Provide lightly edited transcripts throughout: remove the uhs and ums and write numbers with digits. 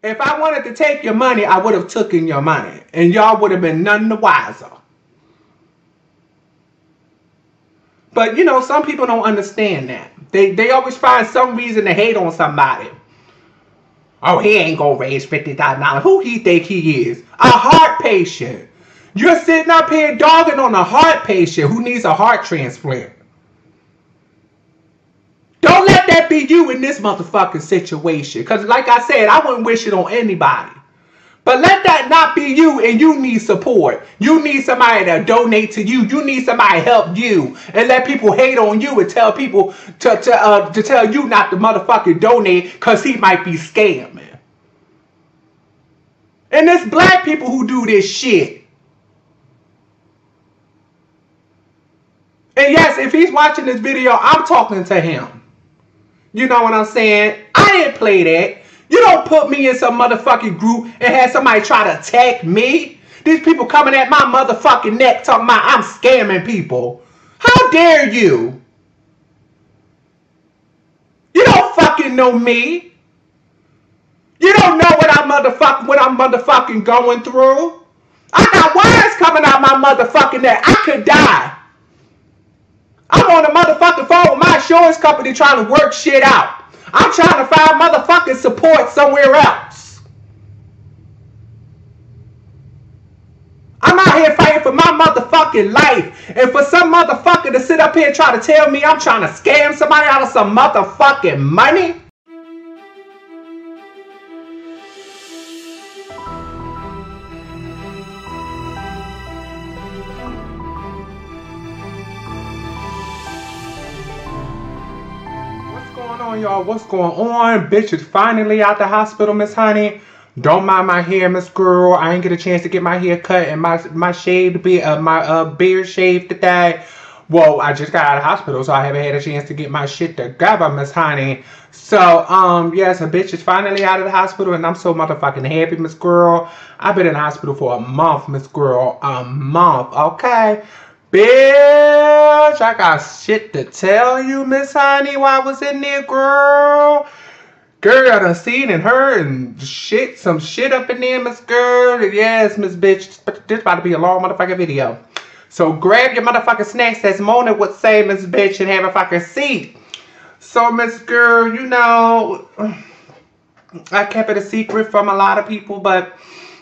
If I wanted to take your money, I would have taken your money. And y'all would have been none the wiser. But, you know, some people don't understand that. They always find some reason to hate on somebody. Oh, he ain't gonna raise $50,000. Who he think he is? A heart patient. You're sitting up here dogging on a heart patient who needs a heart transplant. Don't let that be you in this motherfucking situation. Because like I said, I wouldn't wish it on anybody. But let that not be you, and you need support. You need somebody to donate to you. You need somebody to help you. And let people hate on you and tell people to tell you not to motherfucking donate because he might be scamming. And it's black people who do this shit. And yes, if he's watching this video, I'm talking to him. You know what I'm saying? I didn't play that. You don't put me in some motherfucking group and have somebody try to attack me. These people coming at my motherfucking neck talking about I'm scamming people. How dare you? You don't fucking know me. You don't know what I'm motherfucking going through. I got wires coming out my motherfucking neck. I could die. I'm on the motherfucking phone with my insurance company trying to work shit out. I'm trying to find motherfucking support somewhere else. I'm out here fighting for my motherfucking life. And for some motherfucker to sit up here and try to tell me I'm trying to scam somebody out of some motherfucking money. Y'all, what's going on? Bitch is finally out the hospital, Miss Honey. Don't mind my hair, Miss Girl. I ain't get a chance to get my hair cut and my shaved beard, my beard shaved today. Well, I just got out of the hospital, so I haven't had a chance to get my shit together, Miss Honey. So, yes, a bitch is finally out of the hospital, and I'm so motherfucking happy, Miss Girl. I've been in the hospital for a month, Miss Girl. A month, okay? Bitch, I got shit to tell you, Miss Honey, while I was in there, girl. Girl, I done seen and heard and shit, some shit up in there, Miss Girl. Yes, Miss Bitch, this about to be a long motherfucking video. So grab your motherfucking snacks, as Mona would say, Miss Bitch, and have a fucking seat. So, Miss Girl, you know, I kept it a secret from a lot of people, but,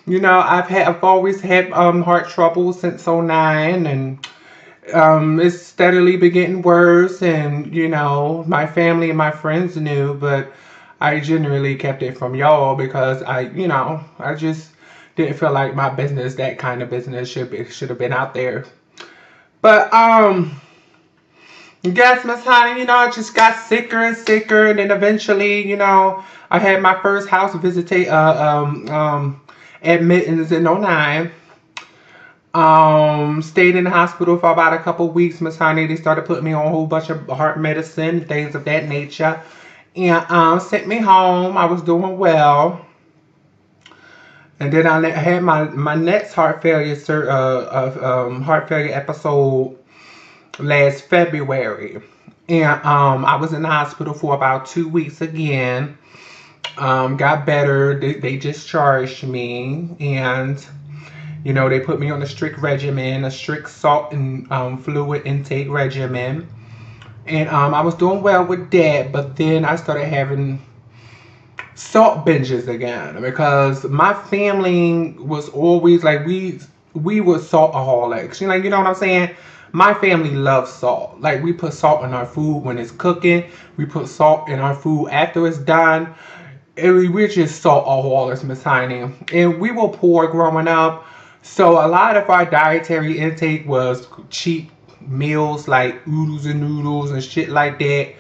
you know, I've always had heart trouble since 2009, and it's steadily been getting worse, and, you know, my family and my friends knew, but I generally kept it from y'all because I just didn't feel like my business, that kind of business, should have been out there. But, yes, Miss Honey, you know, I just got sicker and sicker, and then eventually, you know, I had my first house admittance in 2009. Stayed in the hospital for about a couple weeks, Miss Honey. They started putting me on a whole bunch of heart medicine, things of that nature. And sent me home. I was doing well. And then I had my next heart failure episode last February. And I was in the hospital for about 2 weeks again. Got better. They discharged me, and you know, they put me on a strict regimen, a strict salt and fluid intake regimen. And I was doing well with that, but then I started having salt binges again because my family was always like, we were saltaholics. You know what I'm saying? My family loves salt. Like, we put salt in our food when it's cooking. We put salt in our food after it's done. And we're just saltaholics, Miss Honey. And we were poor growing up. So a lot of our dietary intake was cheap meals like oodles and noodles and shit like that.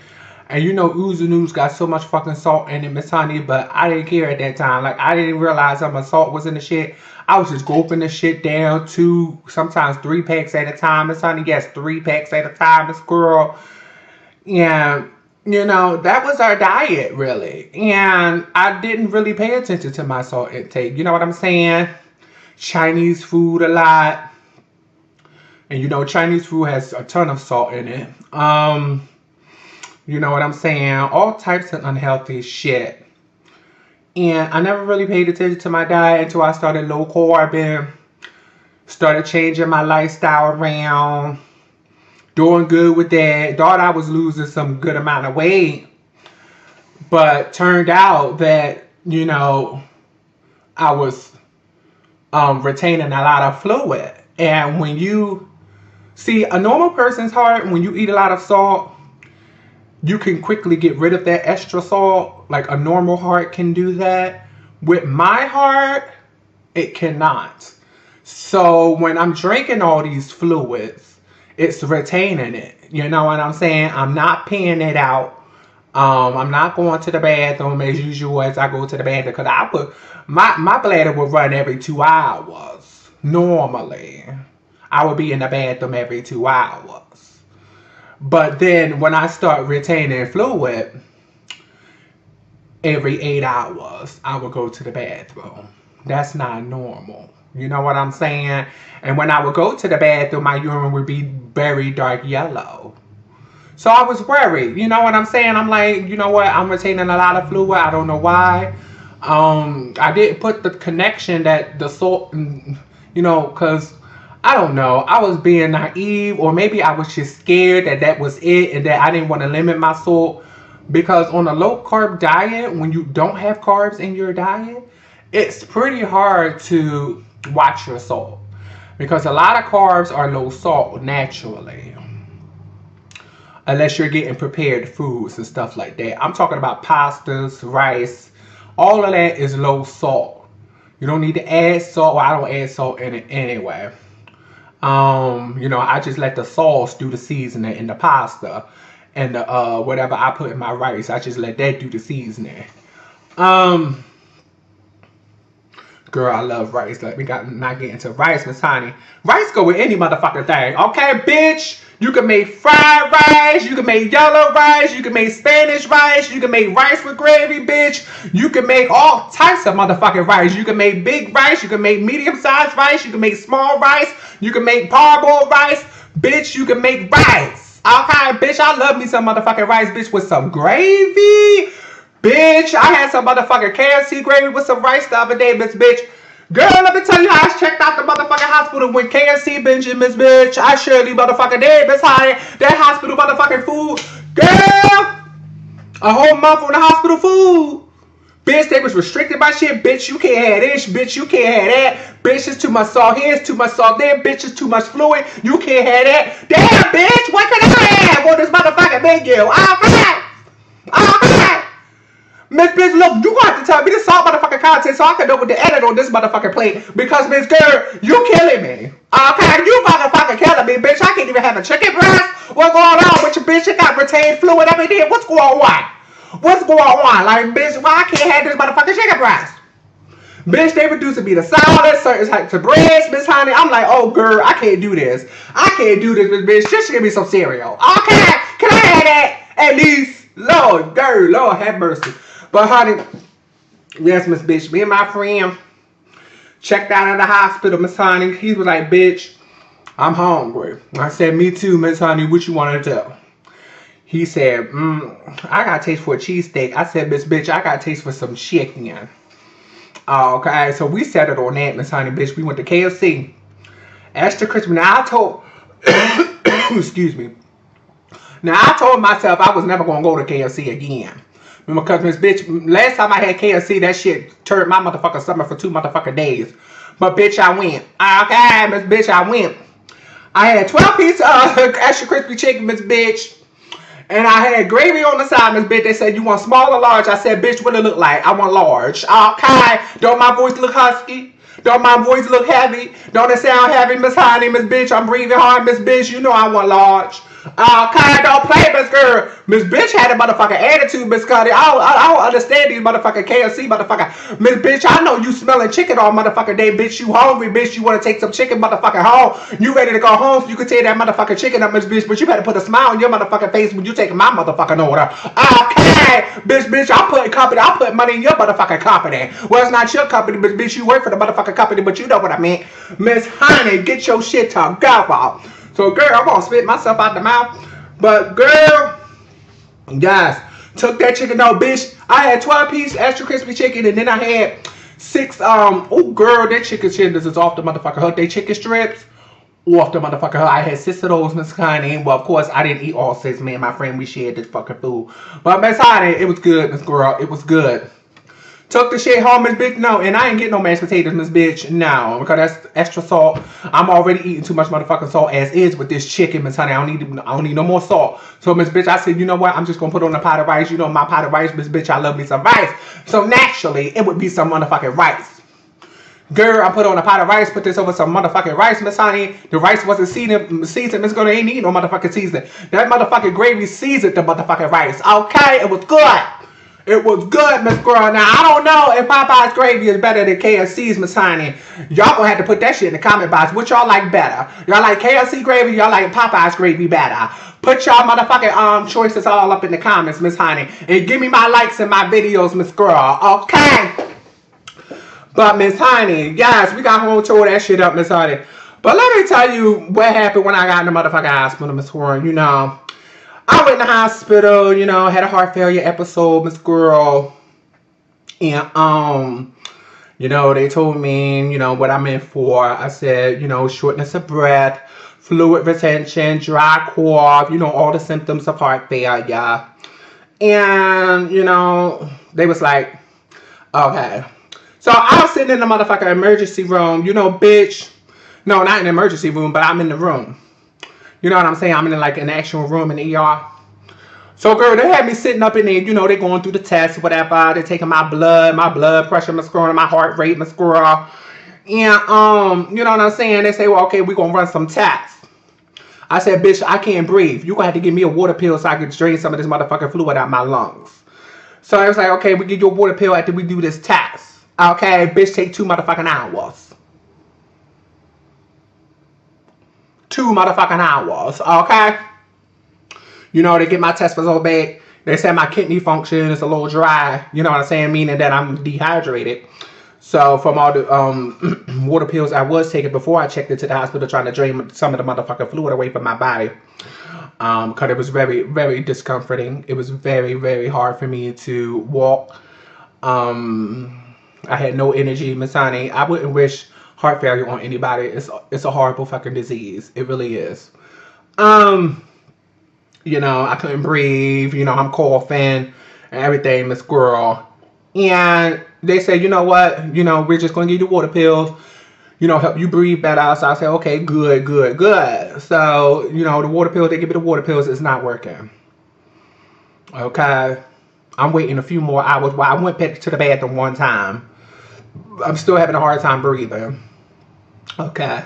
And you know, oodles and noodles got so much fucking salt in it, Miss Honey, but I didn't care at that time. Like, I didn't realize how much salt was in the shit. I was just gulping the shit down, 2, sometimes 3 packs at a time, Miss Honey. Yes, 3 packs at a time, Miss Girl. And you know, that was our diet, really. And I didn't really pay attention to my salt intake. You know what I'm saying? Chinese food a lot. And you know, Chinese food has a ton of salt in it. You know what I'm saying? All types of unhealthy shit. And I never really paid attention to my diet until I started low carbing, started changing my lifestyle around, doing good with that. Thought I was losing some good amount of weight, but turned out that, you know, I was retaining a lot of fluid. And when you see a normal person's heart, when you eat a lot of salt, you can quickly get rid of that extra salt. Like a normal heart can do that. With my heart, it cannot. So when I'm drinking all these fluids, it's retaining it. You know what I'm saying? I'm not peeing it out. I'm not going to the bathroom as usual as I go to the bathroom, because my bladder would run every 2 hours. Normally, I would be in the bathroom every 2 hours. But then when I start retaining fluid, every 8 hours, I would go to the bathroom. That's not normal. You know what I'm saying? And when I would go to the bathroom, my urine would be very dark yellow. So I was worried. You know what I'm saying? I'm like, you know what? I'm retaining a lot of fluid. I don't know why. I didn't put the connection that the salt, you know, because I don't know. I was being naive, or maybe I was just scared that that was it and that I didn't want to limit my salt. Because on a low carb diet, when you don't have carbs in your diet, it's pretty hard to watch your salt. Because a lot of carbs are low salt naturally. Unless you're getting prepared foods and stuff like that. I'm talking about pastas, rice. All of that is low salt. You don't need to add salt. Well, I don't add salt in it anyway. You know, I just let the sauce do the seasoning in the pasta. And the whatever I put in my rice, I just let that do the seasoning. Girl, I love rice. Let me not get into rice, Miss Honey. Rice go with any motherfucking thing. Okay, bitch? You can make fried rice. You can make yellow rice. You can make Spanish rice. You can make rice with gravy, bitch. You can make all types of motherfucking rice. You can make big rice. You can make medium-sized rice. You can make small rice. You can make parboiled rice. Bitch, you can make rice. Okay, bitch, I love me some motherfucking rice, bitch, with some gravy. Bitch, I had some motherfucking KFC gravy with some rice the other day, bitch. Girl, let me tell you how I checked out the motherfucking hospital with KFC binging, Miss Bitch. I surely motherfucking did, Miss Honey. That hospital motherfucking food. Girl, a whole month on the hospital food. Bitch, they was restricted by shit. Bitch, you can't have this. Bitch, you can't have that. Bitch, it's too much salt here. It's too much salt there. Bitch, it's too much fluid. You can't have that. Damn, bitch, what can I have on this motherfucking menu? Okay. Miss Bitch, look, you gonna have to tell me the salt motherfucking content so I can know what to edit on this motherfucking plate. Because, Miss Girl, you killing me. Okay, you motherfucking killing me, bitch. I can't even have a chicken breast. What's going on with your bitch? You got retained fluid every day. What's going on? What's going on? Like, bitch, why I can't have this motherfucking chicken breast? Bitch, they reducing me to salad, certain types of breads, Miss Honey. I'm like, oh, girl, I can't do this. I can't do this, bitch. Just give me some cereal. Okay, can I have that? At least, Lord, girl, Lord have mercy. But, honey, yes, Miss Bitch, me and my friend checked out at the hospital, Miss Honey. He was like, bitch, I'm hungry. I said, me too, Miss Honey. What you want to do? He said, I got a taste for a cheesesteak. I said, Miss Bitch, I got a taste for some chicken. Okay, so we settled on that, Miss Honey, bitch. We went to KFC. Extra crispy. Now, I told, excuse me. Now, I told myself I was never going to go to KFC again. Because, Miss Bitch, last time I had KFC, that shit turned my motherfucking stomach for 2 motherfucking days. But, bitch, I went. Okay, Miss Bitch, I went. I had 12 pieces of extra crispy chicken, Miss Bitch. And I had gravy on the side, Miss Bitch. They said, you want small or large? I said, bitch, what it look like? I want large. Okay. Don't my voice look husky? Don't my voice look heavy? Don't it sound heavy, Miss Honey, Miss Bitch? I'm breathing hard, Miss Bitch. You know I want large. Okay, don't play, Miss Girl. Miss Bitch had a motherfucking attitude, Miss Cuddy. I don't understand these motherfucking KFC motherfucker. Miss Bitch, I know you smelling chicken all motherfucking day, bitch. You hungry, bitch. You want to take some chicken motherfucking home. You ready to go home so you can take that motherfucking chicken up, Miss Bitch. But you better put a smile on your motherfucking face when you taking my motherfucking order. Okay, bitch, I'm putting money in your motherfucking company. Well, it's not your company, but bitch, you work for the motherfucking company, but you know what I mean. Miss Honey, get your shit together. So, girl, I'm going to spit myself out the mouth. But, girl, guys, Took that chicken out, bitch. I had 12-piece extra crispy chicken, and then I had 6, oh girl, that chicken tenders is off the motherfucker hook. They chicken strips, off the motherfucker hook. I had 6 of those, Miss Connie. Well, of course, I didn't eat all 6, me and my friend, we shared this fucking food. But Miss Honey, it was good, Miss Girl, it was good. Took the shit home, Miss Bitch. No, and I ain't getting no mashed potatoes, Miss Bitch. No, because that's extra salt. I'm already eating too much motherfucking salt as is with this chicken, Miss Honey. I don't need no more salt. So, Miss Bitch, I said, you know what? I'm just gonna put on a pot of rice. You know my pot of rice, Miss Bitch. I love me some rice. So naturally, it would be some motherfucking rice. Girl, I put on a pot of rice, put this over some motherfucking rice, Miss Honey. The rice wasn't seasoned, Miss Girl. Ain't need no motherfucking seasoning. That motherfucking gravy seasoned the motherfucking rice. Okay, it was good. It was good, Miss Girl. Now, I don't know if Popeye's gravy is better than KFC's, Miss Honey. Y'all gonna have to put that shit in the comment box. What y'all like better? Y'all like KFC gravy? Y'all like Popeye's gravy better? Put y'all motherfucking choices all up in the comments, Miss Honey. And give me my likes in my videos, Miss Girl. Okay? But, Miss Honey, yes, we got home, tore that shit up, Miss Honey. But let me tell you what happened when I got in the motherfucking hospital, Miss Warren. You know, I went in the hospital, you know, had a heart failure episode, Miss Girl. And, you know, they told me, you know, what I'm in for. I said, you know, shortness of breath, fluid retention, dry cough, you know, all the symptoms of heart failure. And, you know, they was like, okay. So I was sitting in the motherfucking emergency room, you know, bitch. No, not in the emergency room, but I'm in the room. You know what I'm saying? I'm in like an actual room in the ER. So, girl, they had me sitting up in there. You know, they going through the tests, whatever. They taking my blood pressure, Miss Girl, my heart rate, Miss Girl. And, you know what I'm saying? They say, well, okay, we're going to run some tests. I said, bitch, I can't breathe. You're going to have to give me a water pill so I can drain some of this motherfucking fluid out my lungs. So, I was like, okay, we give you a water pill after we do this test. Okay, bitch, take 2 motherfucking hours. 2 motherfucking hours, okay? You know, they get my test results back. They said my kidney function is a little dry. You know what I'm saying? Meaning that I'm dehydrated. So, from all the water pills I was taking before I checked into the hospital trying to drain some of the motherfucking fluid away from my body. Because it was very, very discomforting. It was very, very hard for me to walk. I had no energy, Miss Honey. I wouldn't wish heart failure on anybody. It's a horrible fucking disease. It really is. You know, I couldn't breathe. You know, I'm coughing and everything, Miss Girl. And they said, you know what? You know, we're just going to give you water pills. You know, help you breathe better. So I said, okay, good, good, good. So, you know, the water pills, they give me the water pills. It's not working. Okay. I'm waiting a few more hours. Well, I went back to the bathroom one time. I'm still having a hard time breathing. Okay.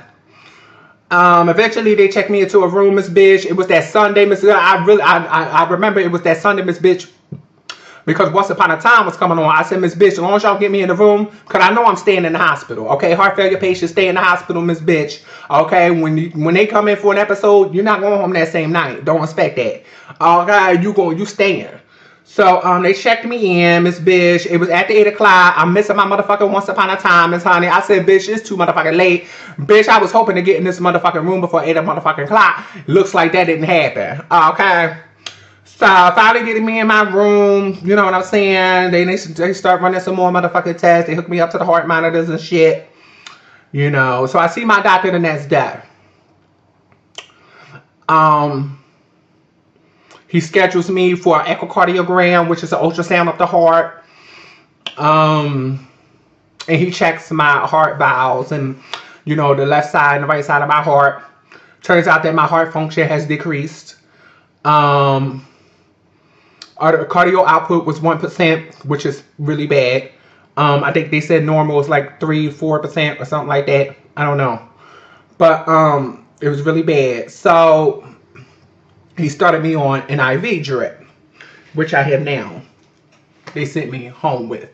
Eventually they checked me into a room, Miss Bitch. It was that Sunday, Miss. I remember it was that Sunday, Miss Bitch. Because Once Upon a Time was coming on. I said, Miss Bitch, as long as y'all get me in the room, because I know I'm staying in the hospital. Okay, heart failure patients stay in the hospital, Miss Bitch. Okay, when they come in for an episode, you're not going home that same night. Don't expect that. Okay, you staying. So, they checked me in, Miss Bitch. It was after 8 o'clock. I'm missing my motherfucking Once Upon a Time, Miss Honey. I said, bitch, it's too motherfucking late. Bitch, I was hoping to get in this motherfucking room before 8 motherfucking o'clock. Looks like that didn't happen. Okay. So, finally getting me in my room. You know what I'm saying? They start running some more motherfucking tests. They hook me up to the heart monitors and shit. You know. So, I see my doctor the next day. He schedules me for an echocardiogram, which is an ultrasound of the heart. And he checks my heart valves and, you know, the left side and the right side of my heart. Turns out that my heart function has decreased. Our cardio output was 1%, which is really bad. I think they said normal was like 3-4% or something like that. I don't know. But it was really bad. So he started me on an IV drip, which I have now. They sent me home with.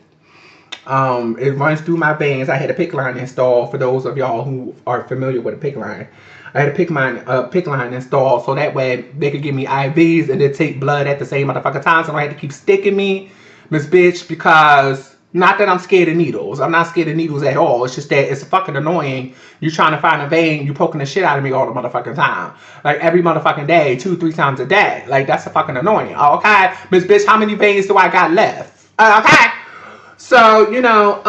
It runs through my veins. I had a PICC line installed for those of y'all who are familiar with a PICC line. I had a PICC line installed so that way they could give me IVs and then take blood at the same motherfucking time. So I had to keep sticking me, Miss Bitch, because Not that I'm scared of needles. I'm not scared of needles at all. It's just that it's fucking annoying. You trying to find a vein, you poking the shit out of me all the motherfucking time. Like every motherfucking day, 2-3 times a day. Like that's a fucking annoying. Okay, Miss Bitch, how many veins do I got left? Okay. So, you know,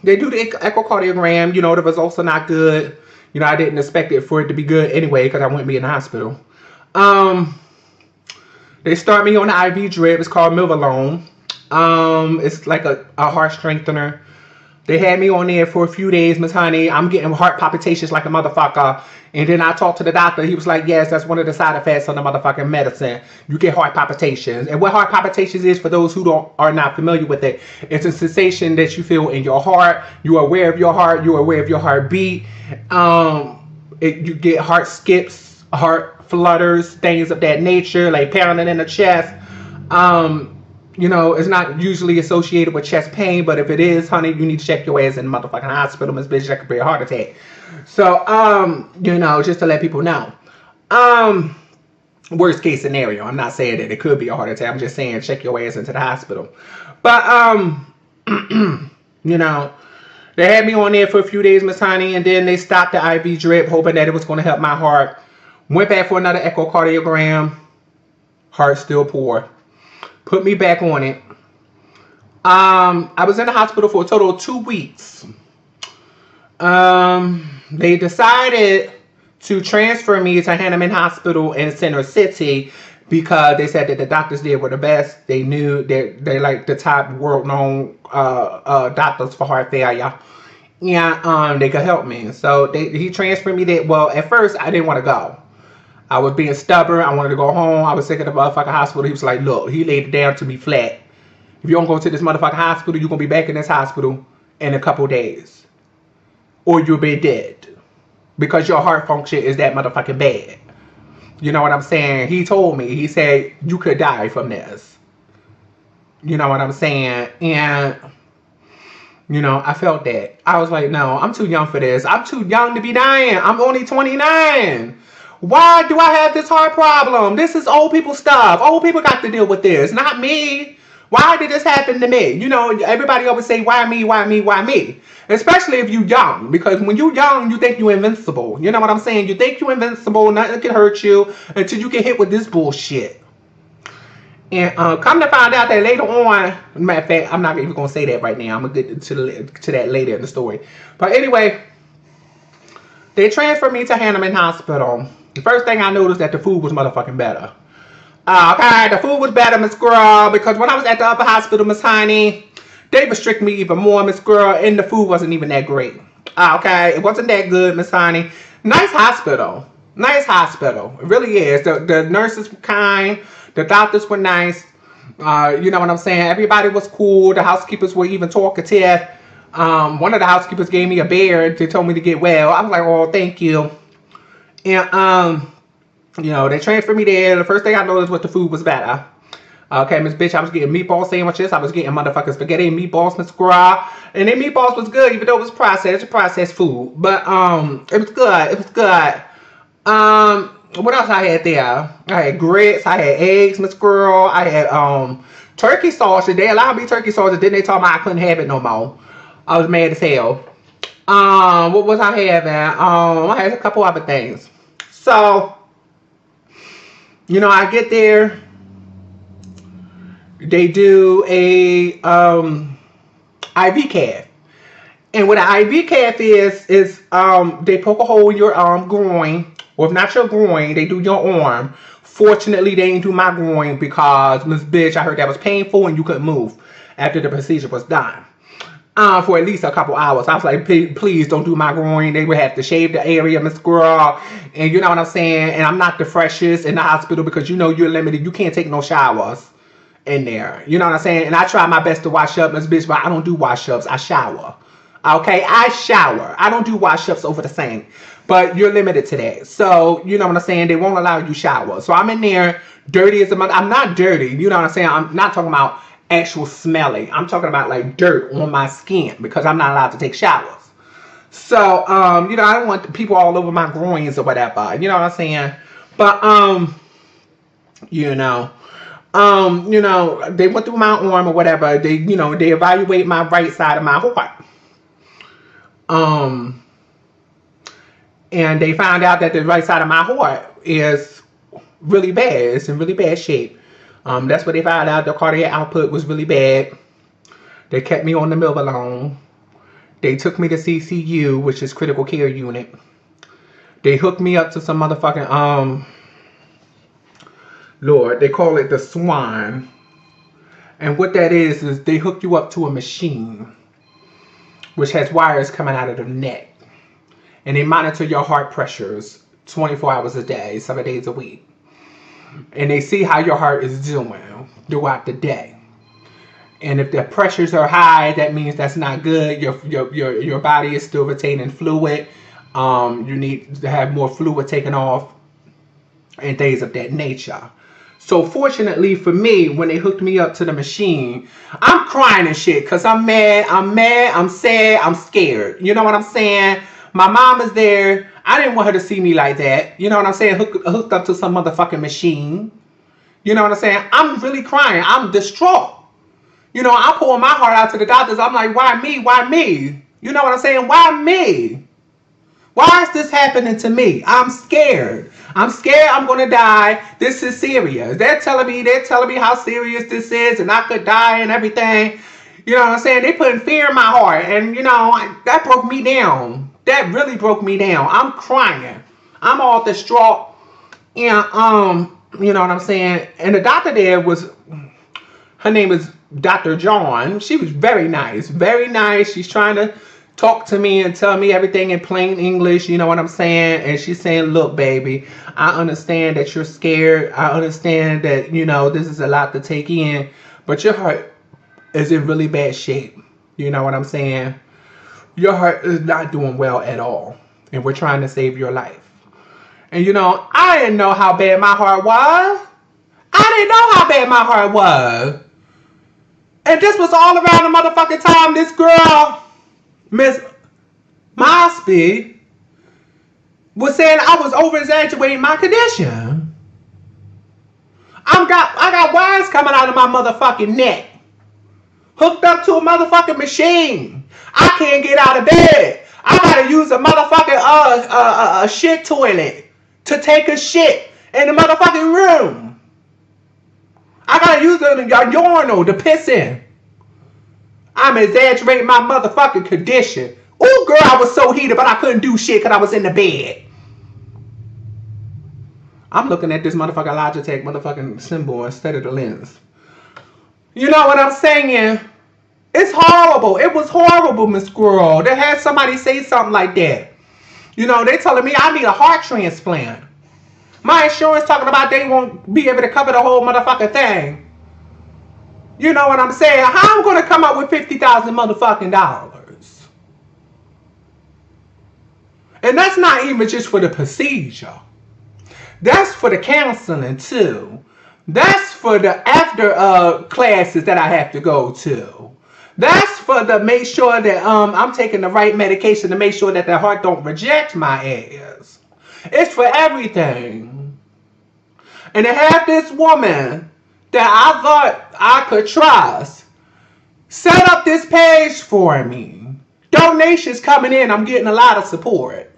they do the echocardiogram. You know, the results are not good. You know, I didn't expect it for it to be good anyway because I wouldn't be in the hospital. They start me on the IV drip. It's called Milvalone. It's like a heart strengthener. They had me on there for a few days, Miss Honey. I'm getting heart palpitations like a motherfucker. And then I talked to the doctor. He was like, yes, that's one of the side effects of the motherfucking medicine. You get heart palpitations. And what heart palpitations is, for those who are not familiar with it, it's a sensation that you feel in your heart. You are aware of your heart. You are aware of your heartbeat. You get heart skips, heart flutters, things of that nature, like pounding in the chest. You know, it's not usually associated with chest pain, but if it is, honey, you need to check your ass in the motherfucking hospital, Miss Bitch. That could be a heart attack. So, you know, just to let people know. Worst case scenario. I'm not saying that it could be a heart attack. I'm just saying check your ass into the hospital. But, you know, they had me on there for a few days, Miss Honey, and then they stopped the IV drip, hoping that it was going to help my heart. Went back for another echocardiogram. Heart still poor. Put me back on it. I was in the hospital for a total of 2 weeks. They decided to transfer me to Hanneman Hospital in Center City because they said that the doctors there were the best. They knew that they like the top world-known doctors for heart failure. Yeah, they could help me. So he transferred me there. Well, at first I didn't want to go. I was being stubborn. I wanted to go home. I was sick of the motherfucking hospital. He was like, look, he laid it down to me flat. If you don't go to this motherfucking hospital, you're going to be back in this hospital in a couple days. Or you'll be dead. Because your heart function is that motherfucking bad. You know what I'm saying? He told me. He said, you could die from this. You know what I'm saying? And, you know, I felt that. I was like, no, I'm too young for this. I'm too young to be dying. I'm only 29. Why do I have this heart problem? This is old people stuff. Old people got to deal with this, not me. Why did this happen to me? You know, everybody always say, why me, why me, why me? Especially if you young. Because when you young, you think you're invincible. You know what I'm saying? You think you're invincible. Nothing can hurt you until you get hit with this bullshit. And come to find out that later on, matter of fact, I'm not even going to say that right now. I'm going to get to that later in the story. But anyway, they transferred me to Hanneman Hospital. The first thing I noticed that the food was motherfucking better. Okay, the food was better, Miss Girl, because when I was at the upper hospital, Miss Honey, they restricted me even more, Miss Girl, and the food wasn't even that great. Okay, it wasn't that good, Miss Honey. Nice hospital. Nice hospital. It really is. The nurses were kind. The doctors were nice. You know what I'm saying? Everybody was cool. The housekeepers were even talkative. One of the housekeepers gave me a bear. They told me to get well. I was like, oh, thank you. And, you know, they transferred me there. The first thing I noticed was the food was better. Okay, Miss Bitch, I was getting meatball sandwiches. I was getting motherfucking spaghetti and meatballs, Miss Girl. And then meatballs was good, even though it was processed food. But, it was good. It was good. What else I had there? I had grits. I had eggs, Miss Girl. I had, turkey sausage. They allowed me turkey sausage. Then they told me I couldn't have it no more. I was mad as hell. What was I having? I had a couple other things. So, you know, I get there. They do a IV cath. And what an IV cath is they poke a hole in your groin. Or if not your groin, they do your arm. Fortunately, they didn't do my groin because, Miss Bitch, I heard that was painful and you couldn't move after the procedure was done. For at least a couple hours. I was like, please don't do my groin. They would have to shave the area, Miss Girl. And you know what I'm saying? And I'm not the freshest in the hospital because you know you're limited. You can't take no showers in there. You know what I'm saying? And I try my best to wash up, Miss Bitch, but I don't do wash ups. I shower. Okay? I shower. I don't do wash ups over the sink. But you're limited to that. So, you know what I'm saying? They won't allow you shower. So I'm in there dirty as a mother. I'm not dirty. You know what I'm saying? I'm not talking about actual smelly. I'm talking about like dirt on my skin because I'm not allowed to take showers. So, you know, I don't want people all over my groins or whatever. You know what I'm saying? But, you know, You know, they went through my arm or whatever. They, you know, they evaluate my right side of my heart. And they found out that the right side of my heart is really bad. It's in really bad shape. That's what they found out. The cardiac output was really bad. They kept me on the mill alone. They took me to CCU, which is critical care unit. They hooked me up to some motherfucking, Lord, they call it the Swan. And what that is they hook you up to a machine, which has wires coming out of the neck. And they monitor your heart pressures 24 hours a day, 7 days a week. And they see how your heart is doing throughout the day. And if the pressures are high, that means that's not good. Your body is still retaining fluid. You need to have more fluid taken off and things of that nature. So fortunately for me, when they hooked me up to the machine, I'm crying and shit because I'm mad, I'm sad, I'm scared. You know what I'm saying? My mom is there. I didn't want her to see me like that. You know what I'm saying? Hooked up to some motherfucking machine. You know what I'm saying? I'm really crying. I'm distraught. You know, I pour my heart out to the doctors. I'm like, why me? Why me? You know what I'm saying? Why me? Why is this happening to me? I'm scared. I'm scared I'm going to die. This is serious. They're telling me how serious this is and I could die and everything. You know what I'm saying? They putting fear in my heart. And, you know, that broke me down. That really broke me down. I'm crying. I'm all distraught. And, you know what I'm saying? And the doctor there was, her name is Dr. John. She was very nice. Very nice. She's trying to talk to me and tell me everything in plain English. You know what I'm saying? And she's saying, look, baby, I understand that you're scared. I understand that, you know, this is a lot to take in. But your heart is in really bad shape. You know what I'm saying? Your heart is not doing well at all. And we're trying to save your life. And, you know, I didn't know how bad my heart was. I didn't know how bad my heart was. And this was all around the motherfucking time this girl, Miss Mosby, was saying I was over-exaggerating my condition. I got wires coming out of my motherfucking neck. Hooked up to a motherfucking machine. I can't get out of bed. I gotta use a motherfucking shit toilet to take a shit in the motherfucking room. I gotta use a urinal to piss in. I'm exaggerating my motherfucking condition. Oh, girl, I was so heated, but I couldn't do shit because I was in the bed. I'm looking at this motherfucking Logitech motherfucking symbol instead of the lens. You know what I'm saying? It's horrible. It was horrible, Miss Squirrel. They had somebody say something like that. You know, they telling me I need a heart transplant. My insurance talking about they won't be able to cover the whole motherfucking thing. You know what I'm saying? How I'm going to come up with $50,000 motherfucking dollars? And that's not even just for the procedure. That's for the counseling too. That's for the after classes that I have to go to. That's for the make sure that I'm taking the right medication to make sure that the heart don't reject my ass. It's for everything. And to have this woman that I thought I could trust set up this page for me. Donations coming in. I'm getting a lot of support.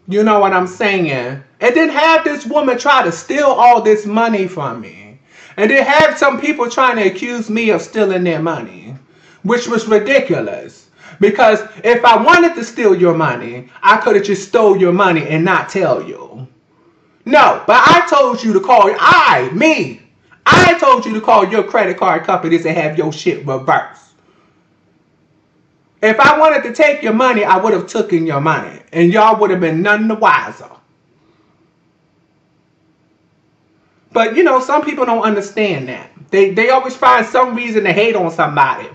You know what I'm saying? And then have this woman try to steal all this money from me. And then have some people trying to accuse me of stealing their money. Which was ridiculous. Because if I wanted to steal your money, I could have just stole your money and not tell you. No, but I told you to call, I told you to call your credit card companies and have your shit reversed. If I wanted to take your money, I would have taken your money. And y'all would have been none the wiser. But, you know, some people don't understand that. They always find some reason to hate on somebody.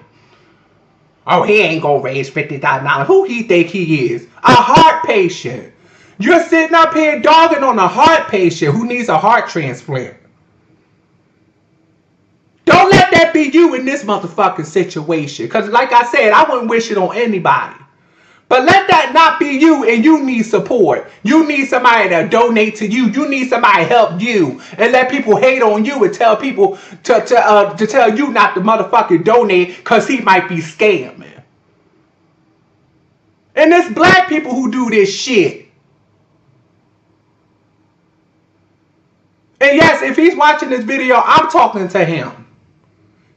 Oh, he ain't gonna raise $50,000. Who he think he is? A heart patient. You're sitting up here dogging on a heart patient who needs a heart transplant. Don't let that be you in this motherfucking situation. Because like I said, I wouldn't wish it on anybody. But let that not be you, and you need support. You need somebody to donate to you. You need somebody to help you, and let people hate on you and tell people to tell you not to motherfucking donate because he might be scamming. And there's black people who do this shit. And yes, if he's watching this video, I'm talking to him.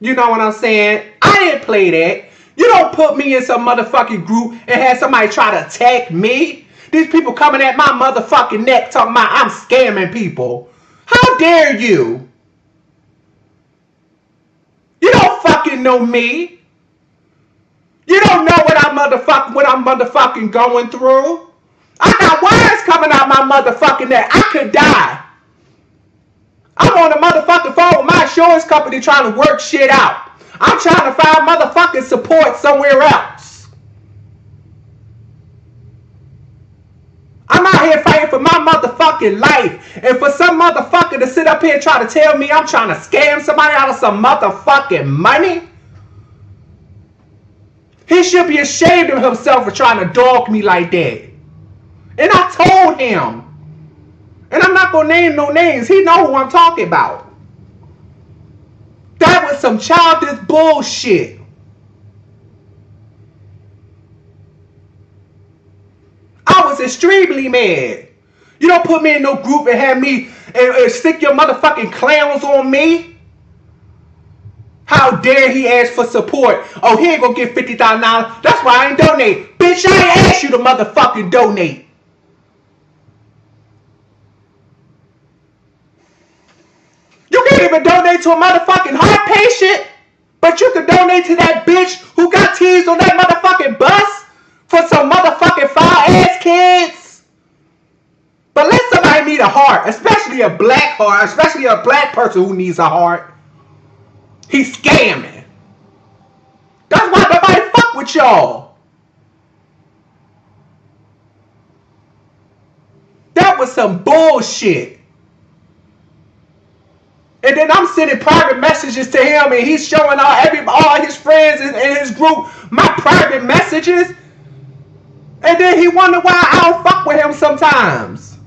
You know what I'm saying? I didn't play that. You don't put me in some motherfucking group and have somebody try to attack me. These people coming at my motherfucking neck talking about I'm scamming people. How dare you? You don't fucking know me. You don't know what I'm motherfucking going through. I got wires coming out my motherfucking neck. I could die. I'm on the motherfucking phone with my insurance company trying to work shit out. I'm trying to find motherfucking support somewhere else. I'm out here fighting for my motherfucking life. And for some motherfucker to sit up here and try to tell me I'm trying to scam somebody out of some motherfucking money. He should be ashamed of himself for trying to dog me like that. And I told him. And I'm not going to name no names. He know who I'm talking about. That was some childish bullshit. I was extremely mad. You don't put me in no group and have me and stick your motherfucking clowns on me. How dare he ask for support? Oh, he ain't gonna get $50,000. That's why I ain't donate. Bitch, I ain't asked you to motherfucking donate. You can't even donate to a motherfucking heart patient, but you can donate to that bitch who got teased on that motherfucking bus for some motherfucking foul-ass kids. But let somebody need a heart, especially a black heart, especially a black person who needs a heart. He's scamming. That's why nobody fuck with y'all. That was some bullshit. And then I'm sending private messages to him, and he's showing all his friends in his group my private messages. And then he wonder why I don't fuck with him sometimes.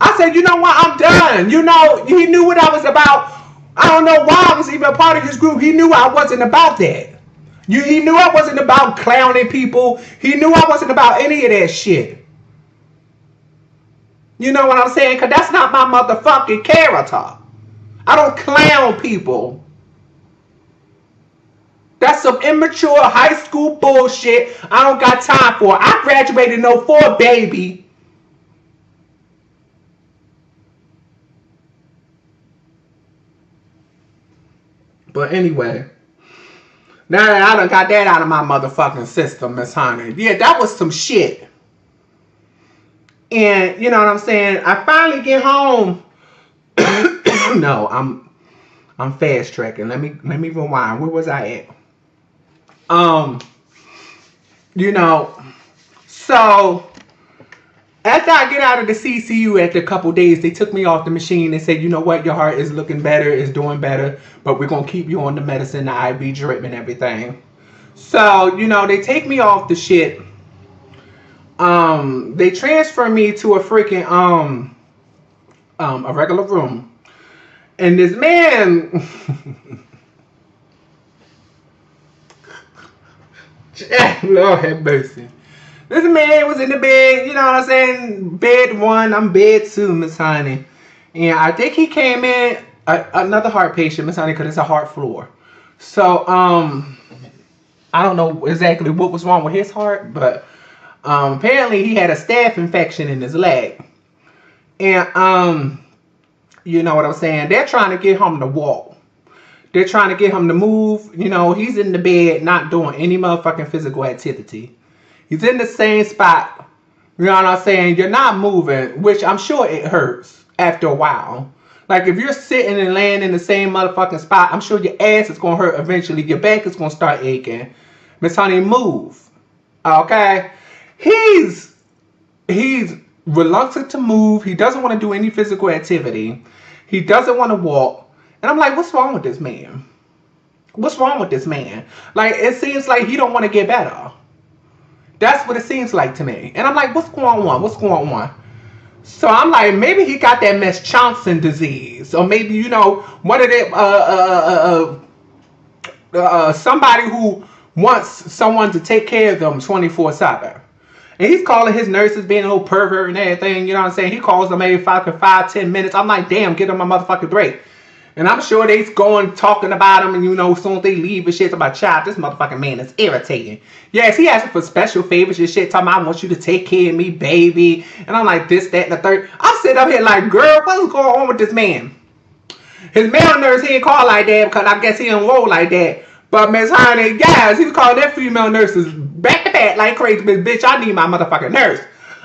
I said, you know what? I'm done. You know, he knew what I was about. I don't know why I was even a part of his group. He knew I wasn't about that. He knew I wasn't about clowning people. He knew I wasn't about any of that shit. You know what I'm saying? Because that's not my motherfucking character. I don't clown people. That's some immature high school bullshit I don't got time for. I graduated in 2004, baby. But anyway, now that I done got that out of my motherfucking system, Miss Honey. Yeah, that was some shit. And you know what I'm saying? I finally get home. No, I'm fast tracking. Let me rewind. Where was I at? You know, so after I get out of the CCU after a couple days, they took me off the machine and said, you know what, your heart is looking better, it's doing better, but we're gonna keep you on the medicine, the IV drip and everything. So, you know, they take me off the shit. They transfer me to a freaking a regular room. And this man, Lord have mercy. This man was in the bed, you know what I'm saying? Bed 1, I'm bed 2, Miss Honey. And I think he came in, another heart patient, Miss Honey, because it's a heart floor. So, I don't know exactly what was wrong with his heart, but apparently he had a staph infection in his leg. And, you know what I'm saying? They're trying to get him to walk. They're trying to get him to move. You know, he's in the bed not doing any motherfucking physical activity. He's in the same spot. You know what I'm saying? You're not moving, which I'm sure it hurts after a while. Like if you're sitting and laying in the same motherfucking spot, I'm sure your ass is going to hurt eventually. Your back is going to start aching. Miss Honey, move. Okay? He's reluctant to move. He doesn't want to do any physical activity. He doesn't want to walk. And I'm like, what's wrong with this man? What's wrong with this man? Like, it seems like he don't want to get better. That's what it seems like to me. And I'm like, what's going on? What's going on? So I'm like, maybe he got that Miss Johnson disease, or maybe, you know, one of them, somebody who wants someone to take care of them 24/7. And he's calling his nurses being a little pervert and everything, you know what I'm saying? He calls them maybe 5, 10 minutes. I'm like, damn, give them a motherfucking break. And I'm sure they's going talking about him, and you know, as soon as they leave and shit about, child, this motherfucking man is irritating. Yes, he asking for special favors and shit, talking about, I want you to take care of me, baby. And I'm like, this, that, and the third. I'm sitting up here like, girl, what is going on with this man? His male nurse, he ain't called like that because I guess he don't roll like that. But Miss Honey, guys, he was calling their female nurses back to back like crazy. Bitch, I need my motherfucking nurse.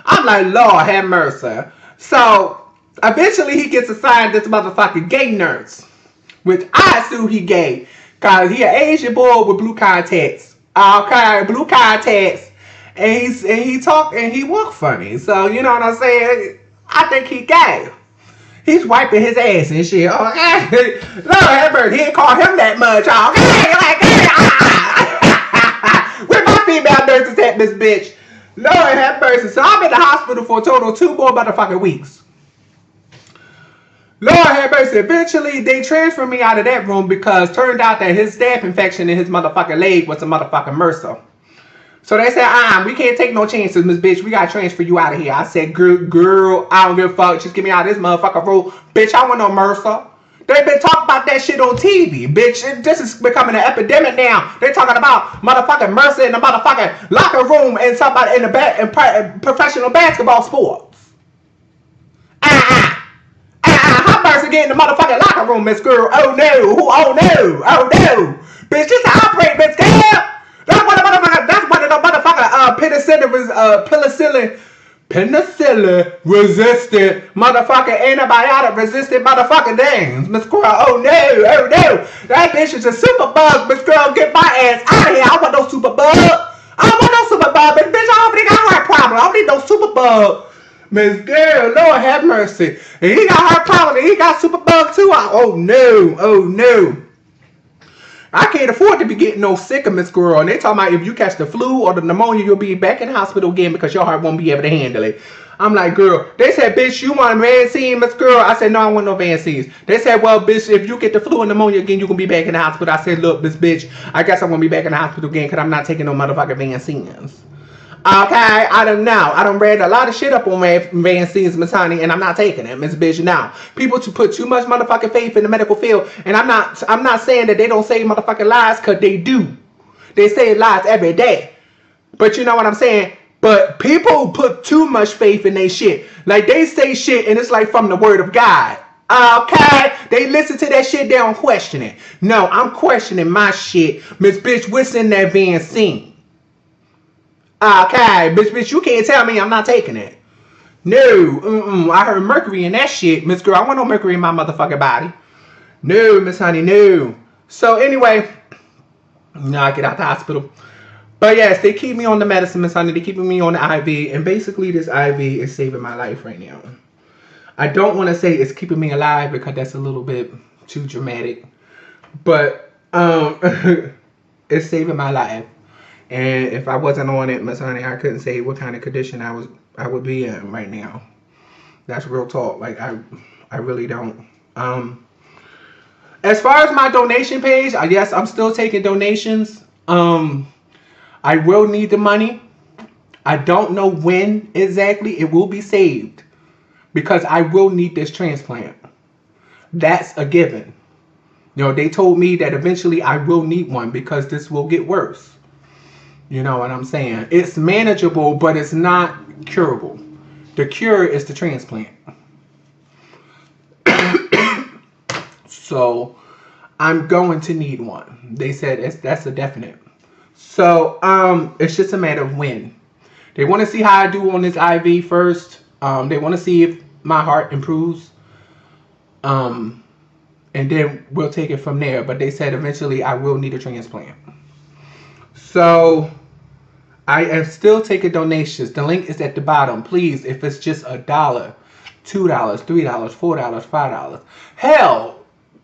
I'm like, Lord have mercy. So eventually he gets assigned this motherfucking gay nurse, which I assume he gay, cause he an Asian boy with blue contacts. Okay, blue contacts, and he talk and he walk funny. So you know what I'm saying? I think he gay. He's wiping his ass and shit. Okay, Lord have mercy, he ain't call him that much. Okay, like, where my female nurses at, this bitch? Lord have mercy. So I'm in the hospital for a total of 2 more motherfucking weeks. Lord have mercy. Eventually, they transferred me out of that room because it turned out that his staph infection in his motherfucking leg was a motherfucking MRSA. So they said, we can't take no chances, Miss Bitch. We gotta transfer you out of here. I said, girl, I don't give a fuck. Just get me out of this motherfucking room. Bitch, I want no MRSA. They've been talking about that shit on TV, bitch. This is becoming an epidemic now. They're talking about motherfucking MRSA in the motherfucking locker room and somebody in the professional basketball sports. How MRSA get in the motherfucking locker room, Miss Girl? Oh no, oh no, oh no. Bitch, this is an outbreak, Miss Girl. That's one of the motherfucking penicillin resistant motherfucking antibiotic resistant motherfucking things. Miss Girl, oh no. That bitch is a super bug, Miss Girl, get my ass out of here. I don't want no super bug. I don't want no super bug, but bitch, I don't think I got a heart problem. I don't need no super bug. Miss Girl, Lord have mercy. And he got heart problem and he got super bug too. Oh no. I can't afford to be getting no sicker, Miss Girl. And they talking about if you catch the flu or the pneumonia, you'll be back in the hospital again because your heart won't be able to handle it. I'm like, girl. They said, bitch, you want a vaccine, Miss Girl? I said, no, I want no vaccines. They said, well, bitch, if you get the flu and pneumonia again, you can be back in the hospital. I said, look, this bitch, I guess I'm going to be back in the hospital again because I'm not taking no motherfucking vaccines. Okay, I don't know. I done read a lot of shit up on vaccines, Miss Honey, and I'm not taking it, Miss Bitch. Now, people to put too much motherfucking faith in the medical field, and I'm not saying that they don't say motherfucking lies, cause they do. They say lies every day. But you know what I'm saying? But people put too much faith in their shit. Like they say shit, and it's like from the word of God. Okay, they listen to that shit, they don't question it. No, I'm questioning my shit, Miss Bitch. What's in that vaccine? Okay, bitch, you can't tell me I'm not taking it. No, I heard mercury in that shit. Miss Girl, I want no mercury in my motherfucking body. No, Miss Honey, no. So anyway, now I get out the hospital. But yes, they keep me on the medicine, Miss Honey. They keeping me on the IV. And basically this IV is saving my life right now. I don't want to say it's keeping me alive because that's a little bit too dramatic. But it's saving my life. And if I wasn't on it, Miss Honey, I couldn't say what kind of condition I would be in right now. That's real talk. Like I really don't. As far as my donation page, yes, I'm still taking donations. I will need the money. I don't know when exactly it will be saved because I will need this transplant. That's a given. You know, they told me that eventually I will need one because this will get worse. You know what I'm saying? It's manageable, but it's not curable. The cure is the transplant. So, I'm going to need one. They said that's a definite. So, it's just a matter of when. They want to see how I do on this IV first. They want to see if my heart improves. And then we'll take it from there. But they said eventually I will need a transplant. So, I am still taking donations. The link is at the bottom. Please, if it's just $1, $2, $3, $4, $5. Hell,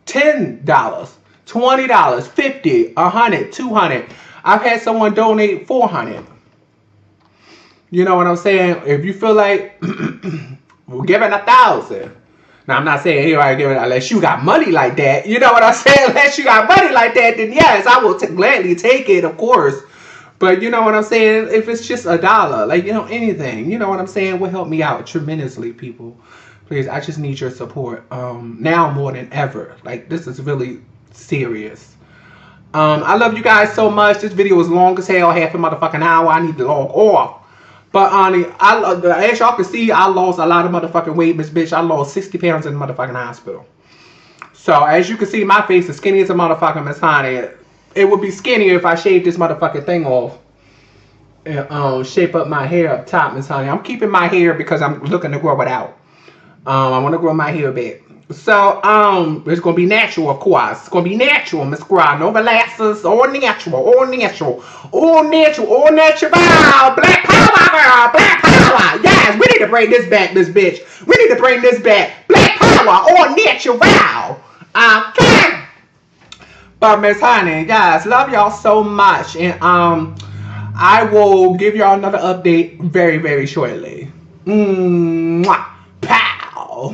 $10, $20, $50, $100, $200. I've had someone donate $400. You know what I'm saying? If you feel like we're giving 1,000. Now I'm not saying here I give it unless you got money like that. You know what I'm saying? Unless you got money like that, then yes, I will gladly take it, of course. But you know what I'm saying? If it's just $1, like, you know, anything, you know what I'm saying, will help me out tremendously, people. Please, I just need your support. Now more than ever. Like, this is really serious. I love you guys so much. This video was long as hell, half a motherfucking hour. I need to log off. But as y'all can see, I lost a lot of motherfucking weight, Miss Bitch. I lost 60 pounds in the motherfucking hospital. So as you can see, my face is skinny as a motherfucking Miss Honey. It would be skinnier if I shaved this motherfucking thing off and shape up my hair up top, Miss Honey. I'm keeping my hair because I'm looking to grow it out. I want to grow my hair back. So, it's going to be natural, of course. It's going to be natural, Miss Squad. No glasses, all natural, all natural. All natural, all natural. Black power, girl. Black power. Yes, we need to bring this back, Miss Bitch. We need to bring this back. Black power, all natural. Okay. But, Miss Honey, guys, love y'all so much. And, I will give y'all another update very, very shortly. Mwah. Pow.